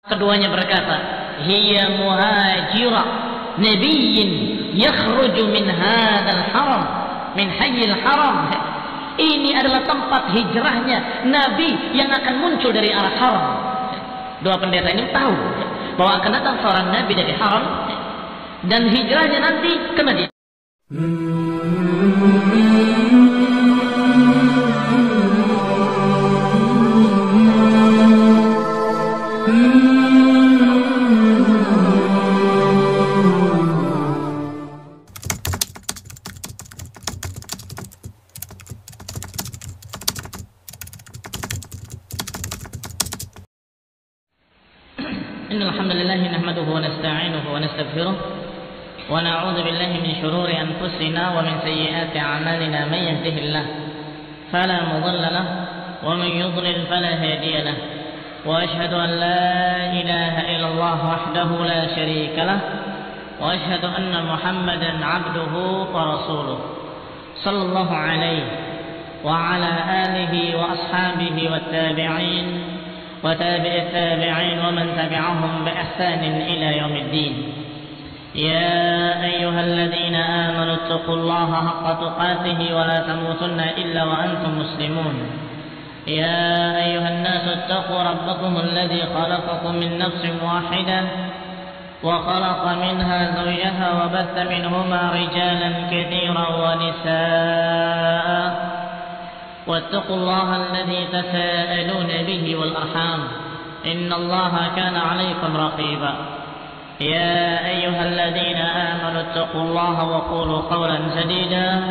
Keduanya berkata, hiya muhajirah nabiyyin yakhruju min hadzal haram, min hayyil haram. Ini adalah tempat hijrahnya Nabi yang akan muncul dari arah haram. Dua pendeta ini tahu bahwa akan datang seorang Nabi dari haram dan hijrahnya nanti ke Madinah. Innal hamdalillah nahmaduhu wa nasta'inuhu wa nastaghfiruh wa na'udzu billahi min shururi anfusina wa min sayyiati a'malina man yahdihillah fala mudilla lahu wa man yudlil fala hadiya lahu wa ashhadu an la ilaha illallah wahdahu la sharika lahu wa ashhadu anna Muhammadan 'abduhu wa rasuluh sallallahu alaihi wa ala alihi wa ashabihi wat tabi'in وتابع التابعين ومن تبعهم بإحسان إلى يوم الدين. يا أيها الذين آمنوا اتقوا الله حق تقاته ولا تموتن إلا وأنتم مسلمون. يا أيها الناس اتقوا ربكم الذي خلقكم من نفس واحدة وخلق منها زوجها وبث منهما رجالا كثيرا ونساء واتقوا الله الذي تساءلون به والأرحام إن الله كان عليكم رقيبا. يا أيها الذين آمنوا اتقوا الله وقولوا قولا سديدا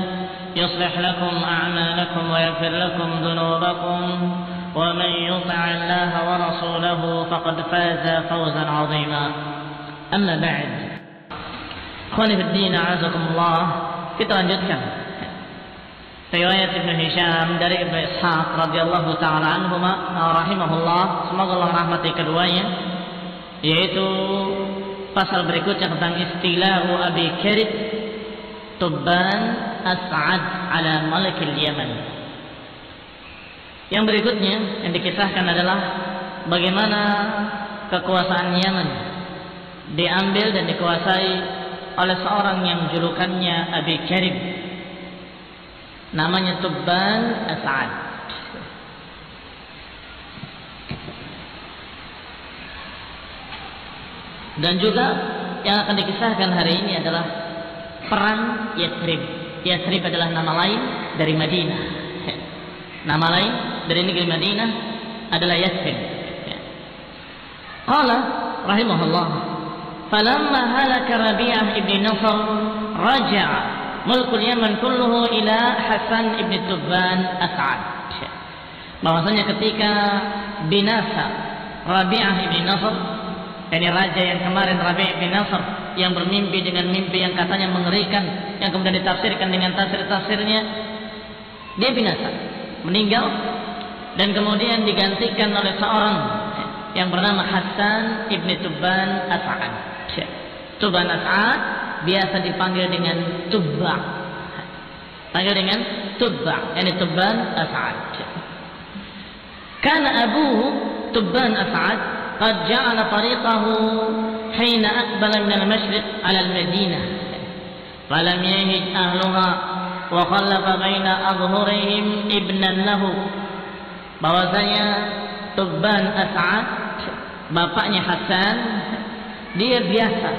يصلح لكم أعمالكم ويغفر لكم ذنوبكم ومن يطع الله ورسوله فقد فاز فوزا عظيما. أما بعد، إخواني في الدين أعزكم الله. Kita lanjutkan riwayat Ibnu Hisham dari Ibnu Ishaq radhiyallahu taala anhuma rahimahullah, semoga Allah rahmati keduanya, yaitu pasal berikutnya tentang istilahu Abi Karib Tubban As'ad ala Malikil Yaman. Yang berikutnya yang dikisahkan adalah bagaimana kekuasaan Yaman diambil dan dikuasai oleh seorang yang julukannya Abi Karib, namanya Tubban As'ad. Dan juga yang akan dikisahkan hari ini adalah perang Yathrib. Yathrib adalah nama lain dari Madinah. Nama lain dari negeri Madinah adalah Yathrib. Qala rahimahullah, falamma halaka Rabi'ah ibn Nasr raja'a mulkul Yaman kulluhu ila Hasan ibn Tubban As'ad. Bahwasanya ketika binasa Rabi'ah ibn Nasr, ini raja yang kemarin Rabi'ah ibn Nasr yang bermimpi dengan mimpi yang katanya mengerikan, yang kemudian ditafsirkan dengan tafsir-tafsirnya, dia binasa, meninggal, dan kemudian digantikan oleh seorang yang bernama Hasan ibn Tubban As'ad. Tubban As'ad biasa dipanggil dengan Tubba, panggil dengan Tubba, yani Tubban As'ad. Karena Abu Tubban As'ad qad ja'ala tariqahu hina aqbala min al-mashriq ala al-Madinah falam yahij ahluha wa khallafa baina adhhurihim ibnan lahu. Bahwasanya Tubban As'ad, bapaknya Hasan, dia biasa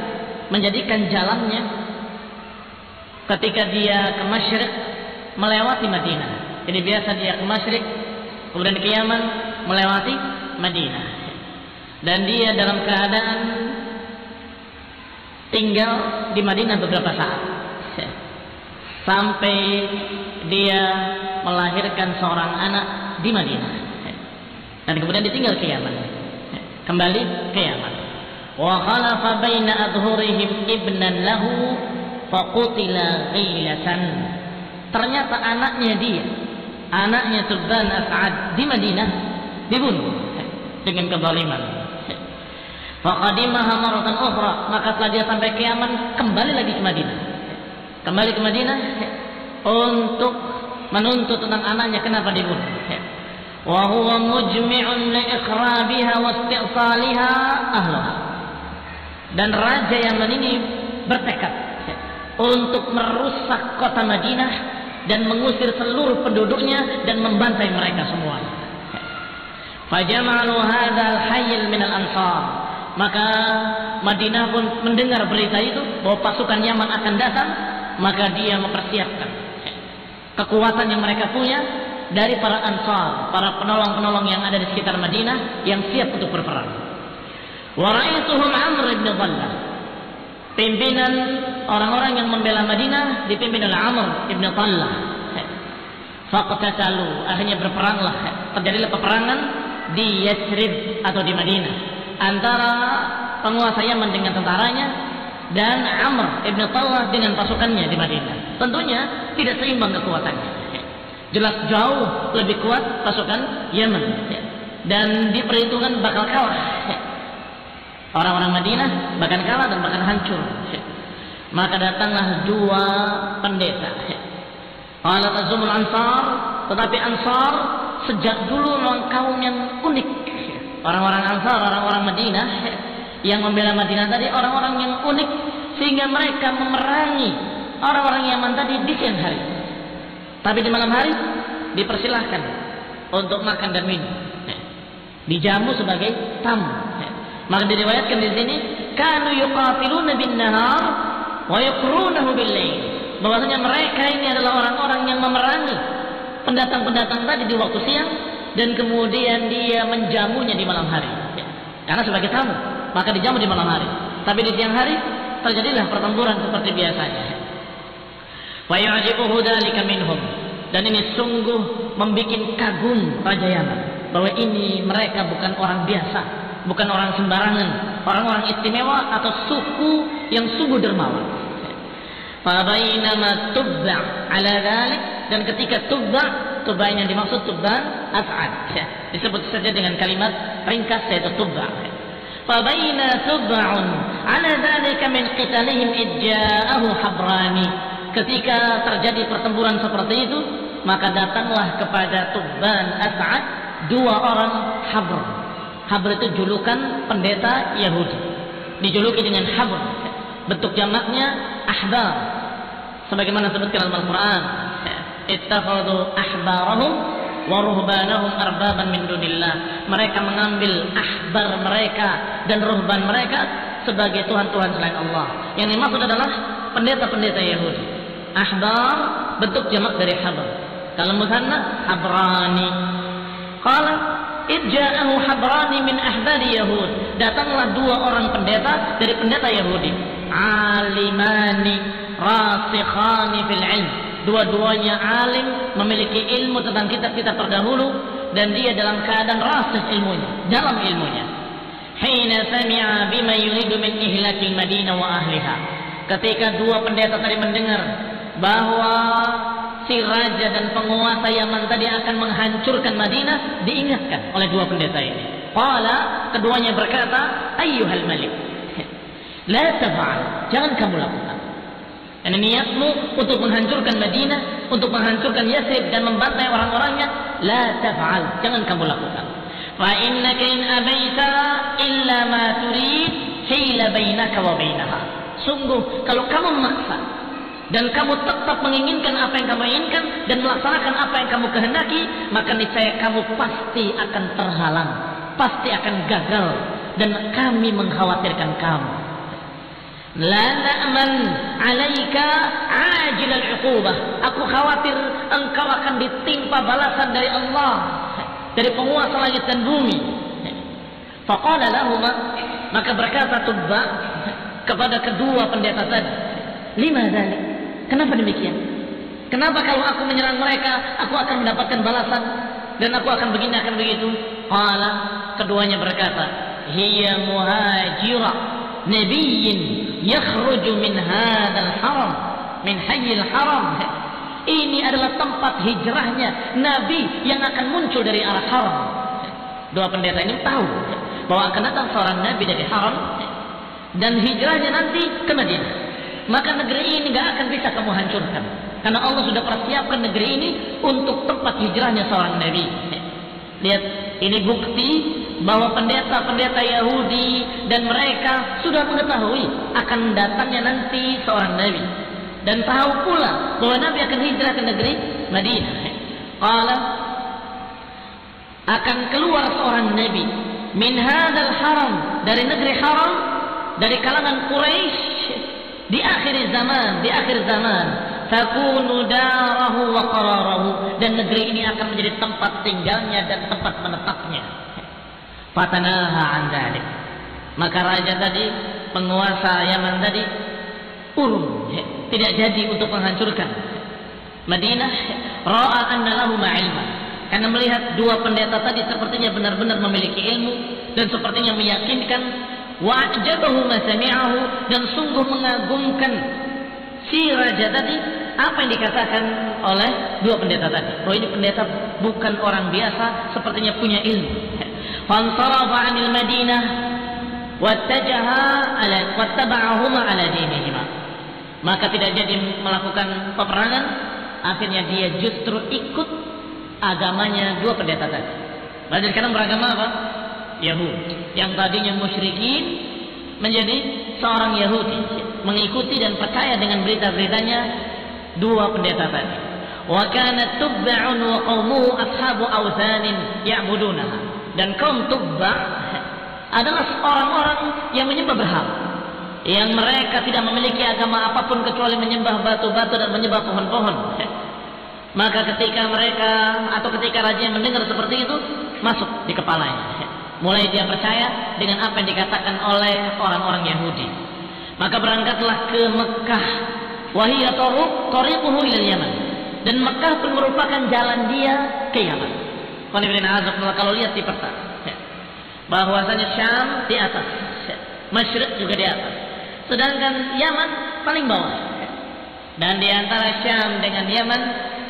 menjadikan jalannya ketika dia ke Masyriq melewati Madinah. Jadi biasa dia ke Masyriq, kemudian ke Yaman melewati Madinah. Dan dia dalam keadaan tinggal di Madinah beberapa saat, sampai dia melahirkan seorang anak di Madinah. Dan kemudian ditinggal ke Yaman, kembali ke Yaman. Wa khalafa baina adhurihim ibnan lahu faqutila ghailatan. Ternyata anaknya dia, anaknya Tubban As'ad di Madinah dibunuh dengan kezaliman. Faqadimaha maratan ukhra, maka setelah dia sampai ke Yaman kembali lagi ke Madinah. Kembali ke Madinah untuk menuntut tentang anaknya kenapa dibunuh. wa huwa mujmi'un li ikhrabiha wa isti'saliha ahluha. Dan Raja Yaman ini bertekad untuk merusak kota Madinah dan mengusir seluruh penduduknya dan membantai mereka semuanya. Fajama'u hadzal hayy min al-ansar. Maka Madinah pun mendengar berita itu bahwa pasukan Yaman akan datang, maka dia mempersiapkan kekuatan yang mereka punya dari para Ansar, para penolong-penolong yang ada di sekitar Madinah yang siap untuk berperang. Wa ra'aituhum Amr ibn Dhallah. Pimpinan orang-orang yang membela Madinah dipimpin oleh Amr ibn Dhallah. Faqtatalu, akhirnya berperanglah. Terjadilah peperangan di Yathrib atau di Madinah antara penguasa Yaman dengan tentaranya dan Amr ibn Dhallah dengan pasukannya di Madinah. Tentunya tidak seimbang kekuatannya. Jelas jauh lebih kuat pasukan Yaman dan diperhitungkan bakal kalah. Orang-orang Madinah bahkan kalah dan bahkan hancur. Maka datanglah dua pendeta. Qalat azumul Ansar, tetapi Ansar sejak dulu memang kaum yang unik. Orang-orang Ansar, orang-orang Madinah yang membela Madinah tadi orang-orang yang unik sehingga mereka memerangi orang-orang Yaman tadi di siang hari. Tapi di malam hari dipersilahkan untuk makan dan minum. Dijamu sebagai tamu. Maka diriwayatkan di sini kanu yuqatiluna bin nahar wa yaqrunahu bil lail. Bahwasanya mereka ini adalah orang-orang yang memerangi pendatang-pendatang tadi di waktu siang dan kemudian dia menjamunya di malam hari. Karena sebagai tamu, maka dijamu di malam hari. Tapi di siang hari terjadilah pertempuran seperti biasanya. Wa yu'jibuhu dzalika minhum. Dan ini sungguh membuat kagum Raja Yaman bahwa ini mereka bukan orang biasa, bukan orang sembarangan, orang-orang istimewa atau suku yang sungguh dermawan. Fabainama Tubba' ala dzalik, dan ketika Tubba' yang dimaksud Tubba' As'ad disebut saja dengan kalimat ringkas yaitu Tubba'. Fabaina Tubba'un ala dzalika min qitalihim idja'ahu Habrani. Ketika terjadi pertempuran seperti itu, maka datanglah kepada Tubban As'ad dua orang Habr. Habr itu julukan pendeta Yahudi. Dijuluki dengan Habr. Bentuk jamaknya ahbar. Sebagaimana disebutkan dalam Al-Quran, ittakhadhu ahbarahum wa ruhbanahum arbaban min dunillah. Mereka mengambil ahbar mereka dan ruhban mereka sebagai tuhan-tuhan selain Allah. Yang dimaksud adalah pendeta-pendeta Yahudi. Ahbar bentuk jamak dari habr. Kalau musanna habrani. Qala idja'ahu habrani min ahbari Yahud. Datanglah dua orang pendeta dari pendeta Yahudi. Alimani rasikhani fil ilm. Dua-duanya alim, memiliki ilmu tentang kitab-kitab terdahulu dan dia dalam keadaan rasikh ilmunya, dalam ilmunya. Hina sami'a bima yuridu min ihlakil Madinah wa ahliha. Ketika dua pendeta tadi mendengar bahwa si raja dan penguasa Yaman tadi akan menghancurkan Madinah, diingatkan oleh dua pendeta ini. Qala, keduanya berkata, ayyuhal malik, la taf'al, jangan kamu lakukan. Dan niatmu untuk menghancurkan Madinah, untuk menghancurkan Yathrib dan membantai orang-orangnya, la taf'al, jangan kamu lakukan. Fa innaka in abaita illa ma turid hila bainaka wa bainaha. Sungguh kalau kamu memaksa dan kamu tetap menginginkan apa yang kamu inginkan dan melaksanakan apa yang kamu kehendaki, maka niscaya kamu pasti akan terhalang, pasti akan gagal, dan kami mengkhawatirkan kamu. La na'man 'alaika 'ajilal 'uqubah. Aku khawatir engkau akan ditimpa balasan dari Allah, dari penguasa langit dan bumi. Faqala lahuma, maka berkata Tubba kepada kedua pendeta tadi, lima dzalik, kenapa demikian? Kenapa kalau aku menyerang mereka, aku akan mendapatkan balasan dan aku akan begini, akan begitu? Qala, keduanya berkata, hiya muhajira nabiyyin yakhruju min hadzal haram, min hayyil haram. Ini adalah tempat hijrahnya nabi yang akan muncul dari arah haram. Dua pendeta ini tahu bahwa akan datang seorang nabi dari haram dan hijrahnya nanti ke Madinah. Maka negeri ini gak akan bisa kamu hancurkan, karena Allah sudah persiapkan negeri ini untuk tempat hijrahnya seorang nabi. Lihat, ini bukti bahwa pendeta-pendeta Yahudi dan mereka sudah mengetahui akan datangnya nanti seorang nabi, dan tahu pula bahwa nabi akan hijrah ke negeri Madinah. Qala, akan keluar seorang nabi min hadzal haram, dari negeri haram, dari kalangan Quraisy di akhir zaman, takunu darahu wa qararahu, dan negeri ini akan menjadi tempat tinggalnya dan tempat menetapnya. Fatanaha an dzalik, maka raja tadi, penguasa Yaman tadi urung, tidak jadi untuk menghancurkan Madinah. Ra'a anna lahu ilma, karena melihat dua pendeta tadi sepertinya benar-benar memiliki ilmu dan sepertinya meyakinkan. Wa ajabahu ma sami'ahu, dan sungguh mengagumkan si raja tadi apa yang dikatakan oleh dua pendeta tadi. Oh, ini pendeta bukan orang biasa, sepertinya punya ilmu. Fansarafa 'anil Madinah wattaba'ahuma 'ala dinihima, maka tidak jadi melakukan peperangan. Akhirnya dia justru ikut agamanya dua pendeta tadi. Berarti sekarang beragama apa? Yahudi. Yang tadinya musyrikin menjadi seorang Yahudi, mengikuti dan percaya dengan berita-beritanya dua pendeta tadi. Wa kanat tubba'un wa qaumuhu ashabu awthanin ya'budunaha, dan kaum Tubba' adalah orang-orang yang menyembah berhala, yang mereka tidak memiliki agama apapun kecuali menyembah batu-batu dan menyembah pohon-pohon. Maka ketika raja yang mendengar seperti itu, masuk di kepalanya, mulai dia percaya dengan apa yang dikatakan oleh orang-orang Yahudi. Maka berangkatlah ke Mekah, wahiyya tariquhu ila Yaman, dan Mekah pun merupakan jalan dia ke Yaman. Kalau lihat di peta, bahwasanya Syam di atas, Masyriq juga di atas, sedangkan Yaman paling bawah. Dan di antara Syam dengan Yaman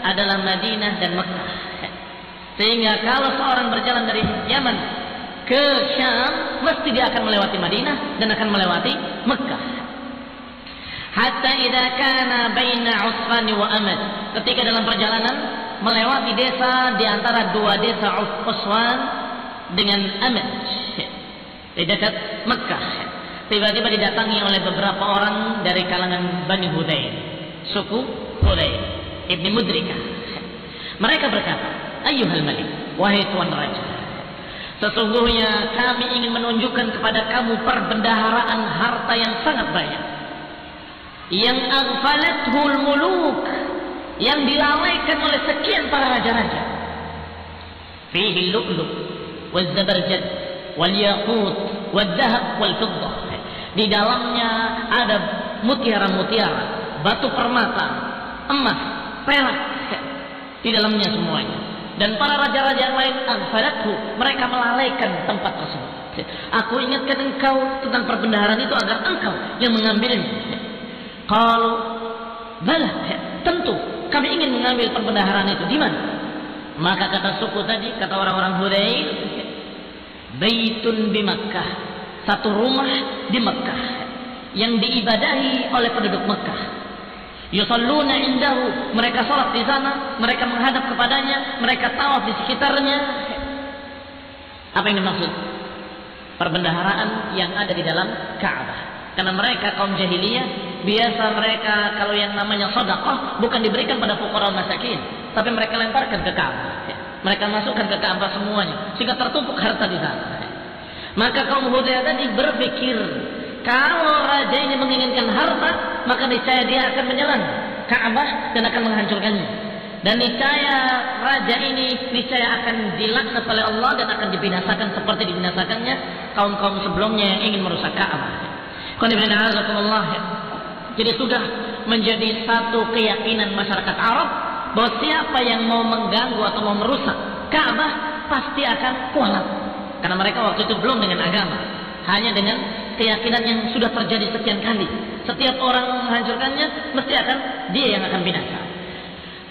adalah Madinah dan Mekah. Sehingga kalau seorang berjalan dari Yaman ke Syam, mesti dia akan melewati Madinah dan akan melewati Mekah. Hatta idza kana baina Usfan wa Amad, ketika dalam perjalanan melewati desa di antara dua desa Usfan dengan Amad di dekat Mekah, tiba-tiba didatangi oleh beberapa orang dari kalangan Bani Hudayl, suku Hudayl ibni Mudrikah. Mereka berkata, ayyuhal malik, wahai tuan raja, sesungguhnya kami ingin menunjukkan kepada kamu perbendaharaan harta yang sangat banyak, yang aghfalathul muluk, yang dilalaikan oleh sekian para raja-raja. Fihi lu'lu' wal zabarjad wal yaqut wal dhahab wal fiddah, di dalamnya ada mutiara-mutiara, batu permata, emas, perak, di dalamnya semuanya. Dan para raja-raja yang lain, aghfalathu, mereka melalaikan tempat tersebut. Aku ingatkan engkau tentang perbendaharaan itu agar engkau yang mengambilnya. Kalau bala, tentu kami ingin mengambil perbendaharaan itu. Di mana? Maka kata suku tadi, kata orang-orang Hudayl, baitun di Makkah, satu rumah di Makkah yang diibadahi oleh penduduk Makkah. Yusalluna indahu, mereka salat di sana, mereka menghadap kepadanya, mereka tawaf di sekitarnya. Apa yang dimaksud? Perbendaharaan yang ada di dalam Ka'bah. Karena mereka kaum jahiliyah, biasa mereka kalau yang namanya sedekah bukan diberikan pada fuqara masakin, tapi mereka lemparkan ke Ka'bah. Mereka masukkan ke Ka'bah semuanya, sehingga tertumpuk harta di sana. Maka kaum Hudayl tadi berpikir, kalau raja ini menginginkan harta, maka niscaya dia akan menyerang Ka'bah dan akan menghancurkannya. Dan niscaya raja ini niscaya akan dilaknat oleh Allah dan akan dibinasakan seperti dibinasakannya kaum-kaum sebelumnya yang ingin merusak Ka'bah. Jadi sudah menjadi satu keyakinan masyarakat Arab bahwa siapa yang mau mengganggu atau mau merusak Ka'bah pasti akan kualat. Karena mereka waktu itu belum dengan agama, hanya dengan keyakinan yang sudah terjadi sekian kali. Setiap orang menghancurkannya, mesti akan dia yang akan binasa.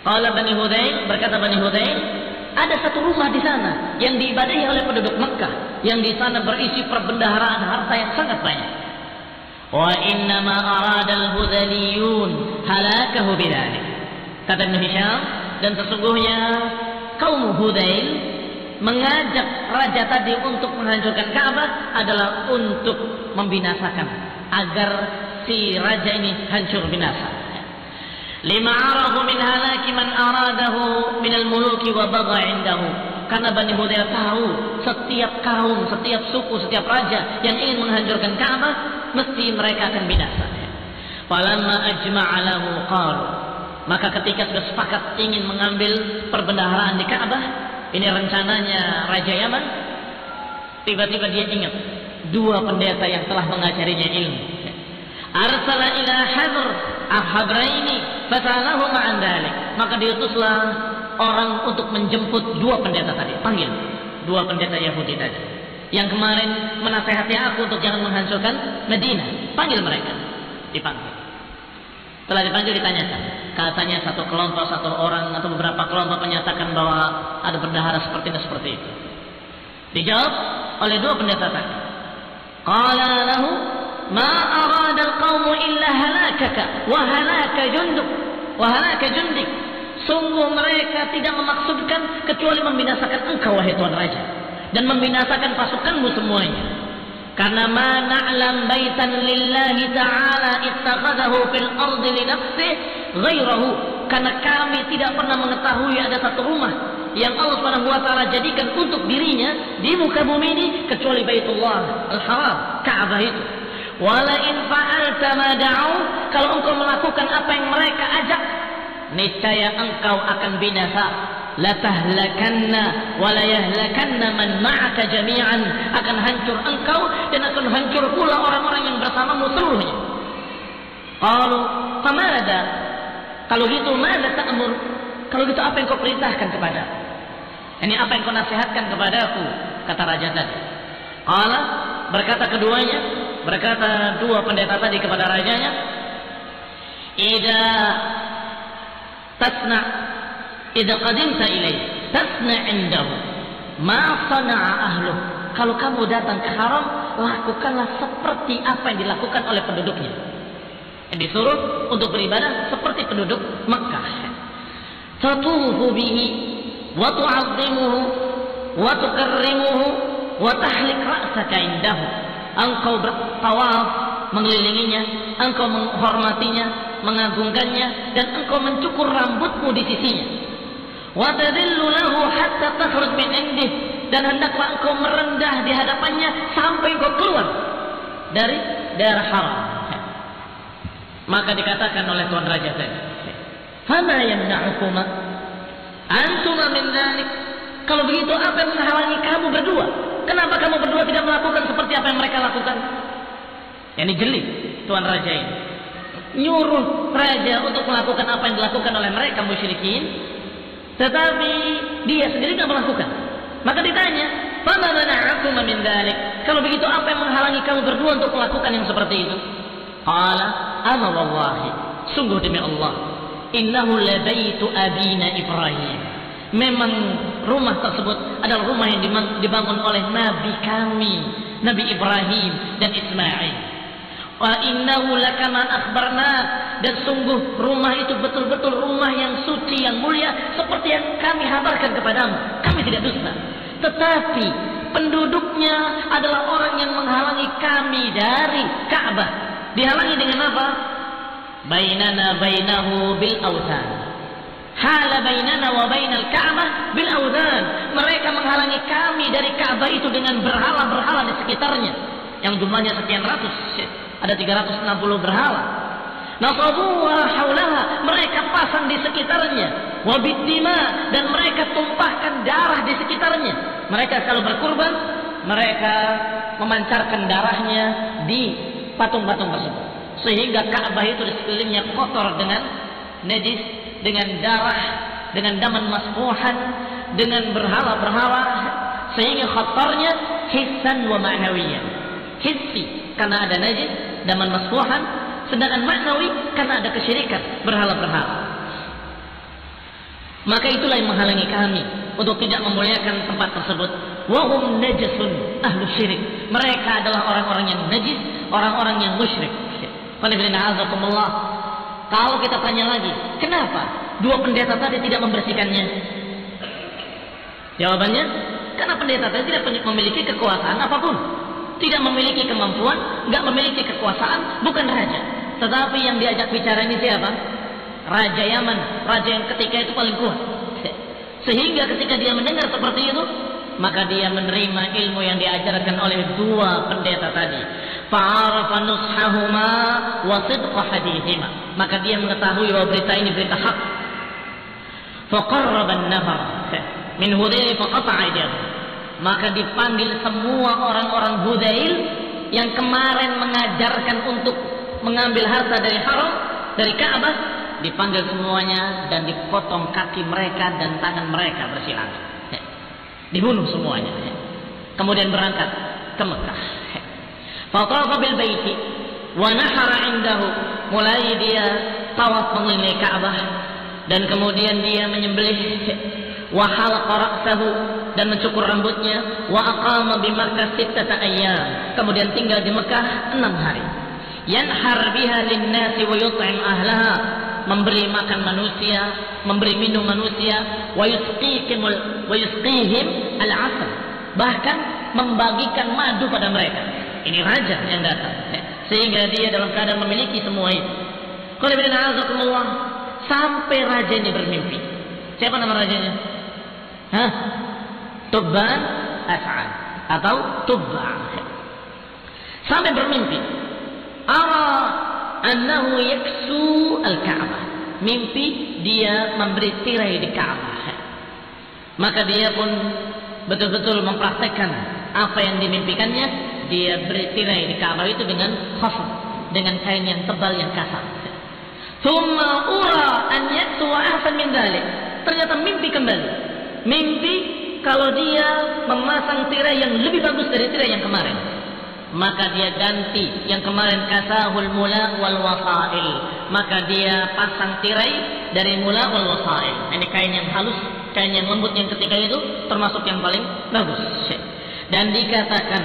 Qala Bani Hudayl, berkata Bani Hudayl, ada satu rumah di sana yang diibadahi oleh penduduk Mekah, yang di sana berisi perbendaharaan harta yang sangat banyak. Wa innama arada al-Hudaliyun halakahu bidzalik. Kata Ibnu Hisham, dan sesungguhnya kaum Hudayl mengajak raja tadi untuk menghancurkan Ka'bah adalah untuk membinasakan agar si raja ini hancur binasa. Lima arahu min halaki man aradahu min al-muluki wa bagha indahu. Karena Bani Hudayl tahu setiap kaum, setiap suku, setiap raja yang ingin menghancurkan Ka'bah mesti mereka akan binasa. Falamma ajma'a lahu qalu, maka ketika sudah sepakat ingin mengambil perbendaharaan di Ka'bah, ini rencananya Raja Yaman, tiba-tiba dia ingat dua pendeta yang telah mengajarinya ilmu. Arsala ila Hadr Habraini fasalahu ma'an dhalik, maka diutuslah orang untuk menjemput dua pendeta tadi. Panggil dua pendeta Yahudi tadi yang kemarin menasehati aku untuk jangan menghancurkan Madinah. Panggil mereka. Dipanggil. Setelah dipanggil ditanyakan. Katanya satu kelompok, satu orang atau beberapa kelompok menyatakan bahwa ada bendahara seperti ini, seperti itu. Dijawab oleh dua pendeta tadi. Qala lahu ma arada al-qawmu illa halakaka wa halaka junduk wa halaka jundik. Sungguh mereka tidak memaksudkan kecuali membinasakan engkau wahai Tuan Raja, dan membinasakan pasukanmu semuanya. Karena ma na'lam baitan lillahi ta'ala ittakhadahu fil ardi li nafsihi ghairahu, karena kami tidak pernah mengetahui ada satu rumah yang Allah Subhanahu wa taala jadikan untuk dirinya di muka bumi ini kecuali Baitullah Al-Haram, Ka'bah itu. Wala in fa'alta ma da'u, kalau engkau melakukan apa yang mereka ajak, niscaya engkau akan binasa. La tahlakanna wa la yahlakanna man ma'aka jami'an, akan hancur engkau dan akan hancur pula orang-orang yang bersamamu seluruhnya. Qalu famada, kalau gitu mada ta'mur, kalau gitu apa yang kau perintahkan kepada? Ini apa yang kau nasihatkan kepadaku, kata raja tadi. Qala, berkata keduanya, berkata dua pendeta tadi kepada rajanya, idza tasna idza qadimta ilaih tasna indahu ma sana'a ahluh. Kalau kamu datang ke haram, lakukanlah seperti apa yang dilakukan oleh penduduknya. Yang disuruh untuk beribadah seperti penduduk Makkah. Tatufu bihi wa tu'azzimuhu wa tukarrimuhu wa tahlik ra'saka indahu. Engkau bertawaf mengelilinginya, engkau menghormatinya, mengagungkannya, dan engkau mencukur rambutmu di sisinya. Wa tadillu lahu hatta takhruj min indih, dan hendaklah engkau merendah di hadapannya sampai engkau keluar dari daerah haram. Maka dikatakan oleh Tuan Raja tadi, fama yamna'ukuma antuma min dzalik. Kalau begitu apa yang menghalangi kamu berdua? Kenapa kamu berdua tidak melakukan seperti apa yang mereka lakukan? Yang jeli Tuan Raja ini nyuruh raja untuk melakukan apa yang dilakukan oleh mereka musyrikin, tetapi dia sendiri tidak melakukan. Maka ditanya, fama mana'akum min dzalik, kalau begitu apa yang menghalangi kamu berdua untuk melakukan yang seperti itu? Qala ama wallahi, sungguh demi Allah, innahu la baitu abina Ibrahim, memang rumah tersebut adalah rumah yang dibangun oleh nabi kami, Nabi Ibrahim dan Ismail. Wa innahu lakama akhbarna, dan sungguh rumah itu betul-betul rumah yang suci, yang mulia, seperti yang kami habarkan kepadamu. Kami tidak dusta. Tetapi penduduknya adalah orang yang menghalangi kami dari Ka'bah. Dihalangi dengan apa? Bainana bainahu bil awthan. Hala bainana wa bainal Ka'bah bil awthan. Mereka menghalangi kami dari Ka'bah itu dengan berhala-berhala di sekitarnya, yang jumlahnya sekian ratus. Ada 360 berhala. Nasabuha haulaha, mereka pasang di sekitarnya. Wabiddima, dan mereka tumpahkan darah di sekitarnya. Mereka kalau berkurban, mereka memancarkan darahnya di patung-patung tersebut, sehingga Ka'bah itu di sekelilingnya kotor dengan najis, dengan darah, dengan daman masfuhan, dengan berhala-berhala, sehingga kotornya hissan wa ma'nawiyan. Hissi karena ada najis, daman masfuhan, sedangkan maknawi karena ada kesyirikan, berhala-berhala. Maka itulah yang menghalangi kami untuk tidak memuliakan tempat tersebut. Wa hum najasun ahlu syirik, mereka adalah orang-orang yang najis, orang-orang yang musyrik. Kalau kita tanya lagi, kenapa dua pendeta tadi tidak membersihkannya? Jawabannya, Karena pendeta tadi tidak memiliki kekuasaan apapun, tidak memiliki kemampuan, nggak memiliki kekuasaan, bukan raja. Tetapi yang diajak bicara ini siapa? Raja Yaman, raja yang ketika itu paling kuat. Sehingga ketika dia mendengar seperti itu, maka dia menerima ilmu yang diajarkan oleh dua pendeta tadi. Fa'arafa nushahuma wa sidqa hadithima. Maka dia mengetahui bahwa berita ini berita hak. Faqarraba an-nafar min Hudayl faqata'a aydiyahu. Maka dipanggil semua orang-orang Hudayl yang kemarin mengajarkan untuk mengambil harta dari haram, dari Ka'bah, dipanggil semuanya dan dipotong kaki mereka dan tangan mereka bersilang. Dibunuh semuanya. Kemudian berangkat ke Mekah. Fatafa bil baiti wa nahara indahu. Mulai dia tawaf mengelilingi Ka'bah dan kemudian dia menyembelih wa halaqa ra'sahu dan mencukur rambutnya wa aqama bi Makkah 6 ayyam. Kemudian tinggal di Mekah 6 hari. Yanhar biha lin-nasi wa yut'im ahlaha. Memberi makan manusia, memberi minum manusia, wa yusqihim al-'asal, bahkan membagikan madu pada mereka. Ini raja yang datang, sehingga dia dalam keadaan memiliki semua itu. Sampai raja ini bermimpi. Siapa nama rajanya? Tubban As'ad atau Tubba. Sampai bermimpi. Annahu yaksu al-Ka'bah. Mimpi dia memberi tirai di Ka'bah. Maka dia pun betul-betul mempraktekkan apa yang dimimpikannya. Dia beri tirai di Ka'bah itu dengan khafaf, dengan kain yang tebal yang kasar. Thumma ura an yaksu ahsan min dhalik. Ternyata mimpi kembali. Mimpi kalau dia memasang tirai yang lebih bagus dari tirai yang kemarin. Maka dia ganti yang kemarin kasahul mula wal wasail, maka dia pasang tirai dari mula wal wasail. Ini kain yang halus, kain yang lembut yang ketika itu termasuk yang paling bagus. Dan dikatakan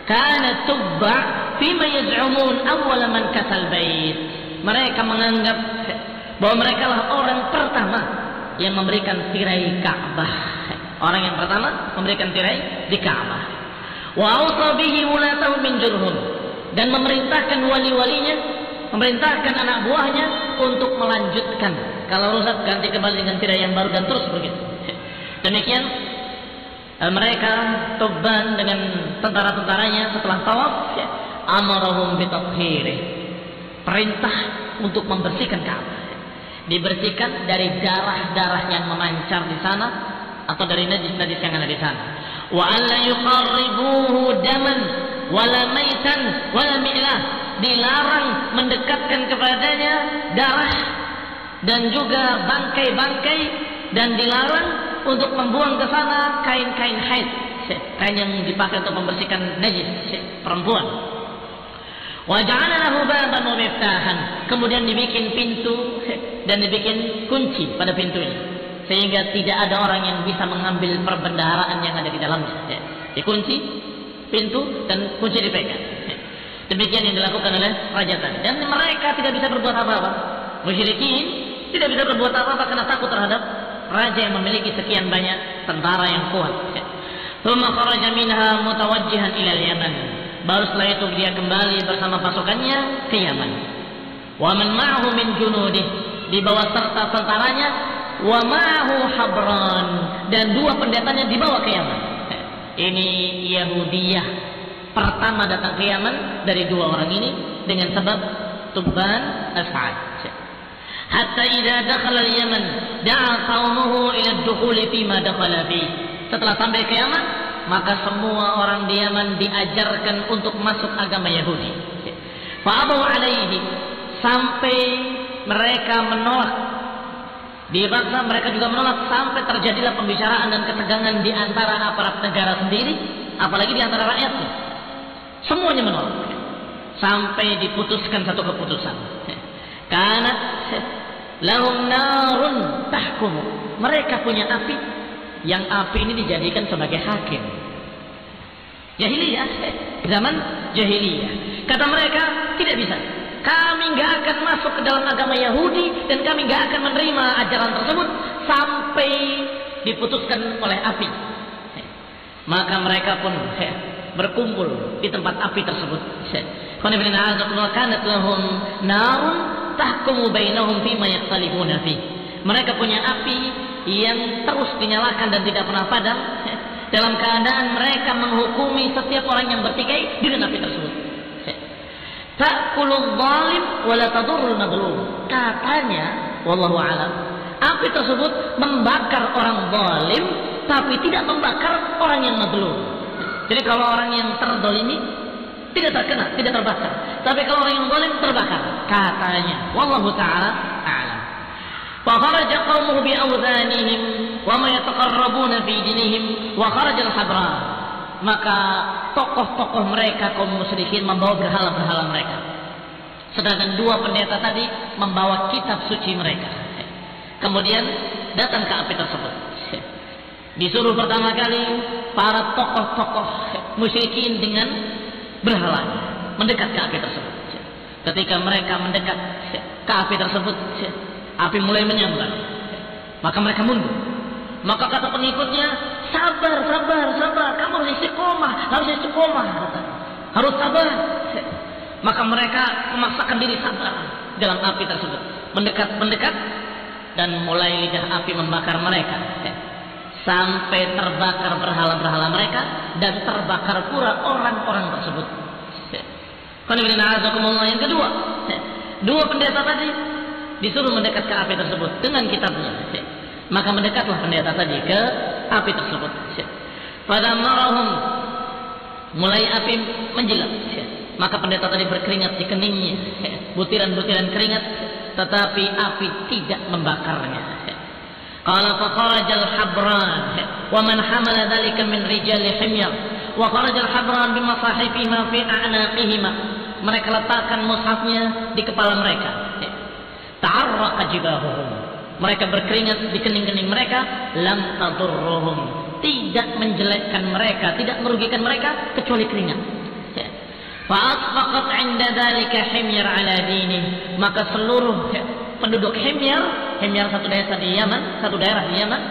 kana Tubba fima yaz'umun awwal man kasal bait. Mereka menganggap bahwa mereka lah orang pertama yang memberikan tirai Ka'bah. Orang yang pertama memberikan tirai di Ka'bah. Wa awsa bihi wulatahu min Jurhum, dan memerintahkan wali-walinya, memerintahkan anak buahnya untuk melanjutkan. Kalau rusak ganti kembali dengan tirai yang baru dan terus begitu. Demikian mereka Tubban dengan tentara-tentaranya setelah tawaf, amarahum bitathhirih. Perintah untuk membersihkan Ka'bah. Dibersihkan dari darah-darah yang memancar di sana atau dari najis-najis yang ada di sana. Wa an la yuqarribuhu daman wala maitan wala mi'lah. Dilarang mendekatkan kepadanya darah dan juga bangkai-bangkai, dan dilarang untuk membuang ke sana kain-kain haid, kain yang dipakai untuk membersihkan najis perempuan. Wa ja'ala lahu baban wa miftahan. Kemudian dibikin pintu dan dibikin kunci pada pintunya, sehingga tidak ada orang yang bisa mengambil perbendaharaan yang ada di dalamnya. Dikunci pintu dan kunci dipegang. Demikian yang dilakukan oleh raja tadi. Dan mereka tidak bisa berbuat apa-apa. Musyrikin tidak bisa berbuat apa-apa karena takut terhadap raja yang memiliki sekian banyak tentara yang kuat. Thumma kharaja minha mutawajjihan ila al-Yaman. Baru setelah itu dia kembali bersama pasukannya ke Yaman. Wa man ma'ahu min junudih, dibawa serta tentaranya. Wa ma'ahu habran, dan dua pendetanya dibawa ke Yaman. Ini Yahudiyah pertama datang ke Yaman dari dua orang ini dengan sebab Tubban As'ad. Hatta idza dakhala al-Yaman da'a qaumuhu ila ad-dukhuli fi ma dakhala fi. Setelah sampai ke Yaman, maka semua orang di Yaman diajarkan untuk masuk agama Yahudi. Fa abaw alaihi, sampai mereka menolak. Dipaksa, mereka juga menolak, sampai terjadilah pembicaraan dan ketegangan di antara aparat negara sendiri, apalagi di antara rakyatnya. Semuanya menolak. Sampai diputuskan satu keputusan. Karena lahum narun tahkum. Mereka punya api, yang api ini dijadikan sebagai hakim. Jahiliyah, zaman jahiliyah. Kata mereka, tidak bisa. Kami nggak akan masuk ke dalam agama Yahudi dan kami nggak akan menerima ajaran tersebut sampai diputuskan oleh api. maka mereka pun berkumpul di tempat api tersebut. Kanat lahum narun tahkumu bainahum fima yakhtalifuna fi. Mereka punya api yang terus dinyalakan dan tidak pernah padam, dalam keadaan mereka menghukumi setiap orang yang bertikai dengan api tersebut. Ta'kulul zalim wa la tadurrul madlum. Katanya, wallahu alam, api tersebut membakar orang zalim tapi tidak membakar orang yang madlum. Jadi kalau orang yang terdolimi tidak terkena, tidak terbakar. Tapi kalau orang yang zalim terbakar. Katanya, wallahu ta'ala a'lam. Fa kharaja qaumuhu bi awzanihim wa ma yataqarrabuna fi dinihim wa kharaja al-habra. Maka tokoh-tokoh mereka kaum musyrikin membawa berhala-berhala mereka. Sedangkan dua pendeta tadi membawa kitab suci mereka. Kemudian datang ke api tersebut. Disuruh pertama kali para tokoh-tokoh musyrikin dengan berhala mendekat ke api tersebut. Ketika mereka mendekat ke api tersebut, api mulai menyambar. Maka mereka mundur. Maka kata pengikutnya, sabar, kamu harus istiqomah, harus sabar. Maka mereka memaksakan diri sabar dalam api tersebut, mendekat, dan mulai lidah api membakar mereka. Sampai terbakar berhala-berhala mereka dan terbakar pula orang-orang tersebut. Yang kedua, dua pendeta tadi disuruh mendekat ke api tersebut dengan kitabnya. Maka mendekatlah pendeta tadi ke api tersebut. Pada marahum, mulai api menjilat. Maka pendeta tadi berkeringat di keningnya, butiran-butiran keringat, tetapi api tidak membakarnya. Qala faqaraja al-habran wa man hamala dhalika min rijali himyar wa kharaja al-habran bi masahifihima fi a'naqihima. Mereka letakkan mushafnya di kepala mereka. Ta'arraqa jibahuhum. Mereka berkeringat di kening-kening mereka. Lam tadurruhum. Tidak menjelekkan mereka, tidak merugikan mereka kecuali keringat. Fa asfaqat 'inda dhalika himyar 'ala dinih. Maka seluruh penduduk Himyar satu daerah di Yaman,